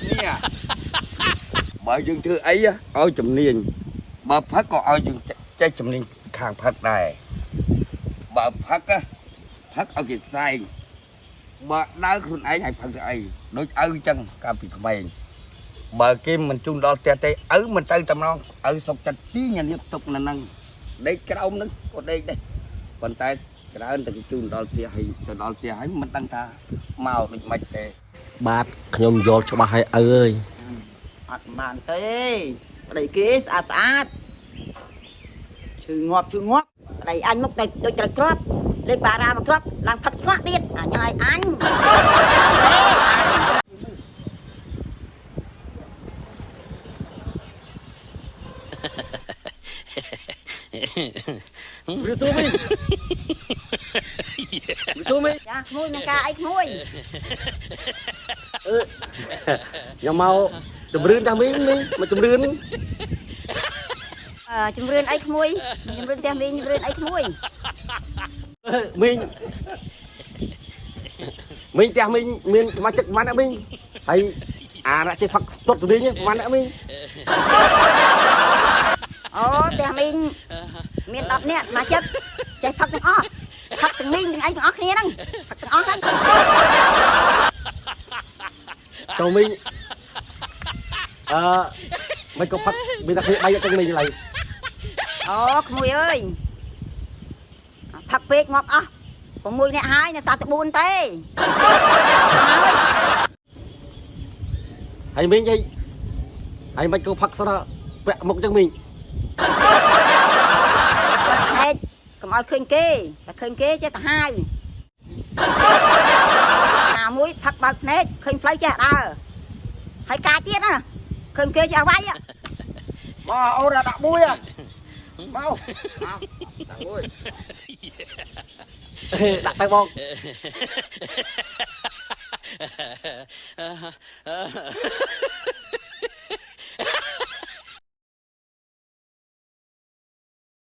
Nè, bà dương thư ấy á, ôi chùm niên, bà phát còn ôi dương trái chùm niên khang phát này, bà phát á, phát ở kịp sai, bà đá khuôn ấy hay phát ấy, nói ơi chân cam bị mày, bà kim mình chung đo tia tê, mình tay tầm non, sọc chặt tí nhà liên tục là năng, đây cái ông nâng, ở đây đây, bàn tay cái đó từ chung đo tia hay mình tăng tha, màu định mạch tê. បាទខ្ញុំយល់ច្បាស់ហើយឪអើយ អត់បានទេប្តីគេស្អាតស្អាតឈឺងាប់ប្តីអញមកទៅដូចត្រូវគ្រាប់លេខបារាមកគ្រាប់ឡើងផឹកខ្វាក់ទៀតអញឲ្យអញវាស៊ូមីចាក្មួយនឹងការអីក្មួយខ្ញុំមកជំរឿនតាមីងមកជំរឿន ជំរឿនអីក្មួយជំរឿនផ្ទះមីងជំរឿនអីក្មួយ មីងផ្ទះមីងមានសមាជិកប៉ុន្មានអ្នកមីងហើយអារចេះផឹកស្ទុតជំនាញប៉ុន្មានអ្នកមីង អូផ្ទះមីងមាន10នាក់សមាជិកចេះផឹកទាំងអស់ផឹកទាំងមីងទាំងអីទាំងអស់គ្នាហ្នឹងផឹកទាំងអស់ហ្នឹង តើមីងមិនក៏ផឹកមានតែគ្នា3ទាំងមីងឡើយ អូក្មួយអើយផឹកពេកងាប់អស់6នាក់ហើយនៅសល់តែ4ទេហើយ ហើយមីងហើយមិនក៏ផឹកសរពាក់មុខចឹងមីង ហេតុកុំឲ្យឃើញគេតែឃើញគេចេះទៅហាវណាមួយផឹកបើកភ្នែកឃើញផ្លូវចេះដើរហើយកាចទៀតណាឃើញគេចេះវាយ Mà ô làដាក់មួយមកដាក់មួយ ដាក់ទៅបង Ha ha ha.